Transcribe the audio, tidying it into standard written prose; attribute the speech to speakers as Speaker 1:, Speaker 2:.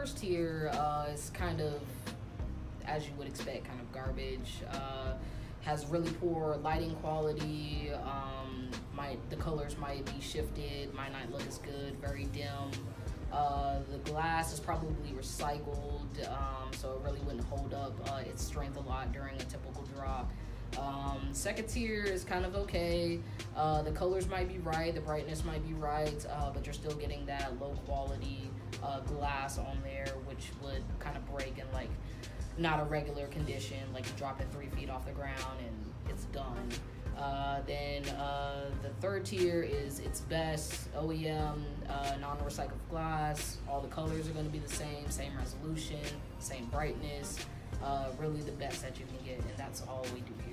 Speaker 1: first tier is kind of, as you would expect, kind of garbage. Has really poor lighting quality. The colors might be shifted, might not look as good, very dim. The glass is probably recycled, so it really wouldn't hold up its strength a lot during a typical drop. Second tier is kind of okay. The colors might be right, the brightness might be right, but you're still getting that low quality glass on there, which would kind of break in like not a regular condition, like you drop it 3 feet off the ground and it's done. Then the third tier is its best OEM non-recycled glass. All the colors are going to be the same resolution, same brightness. Really the best that you can get, and that's all we do here.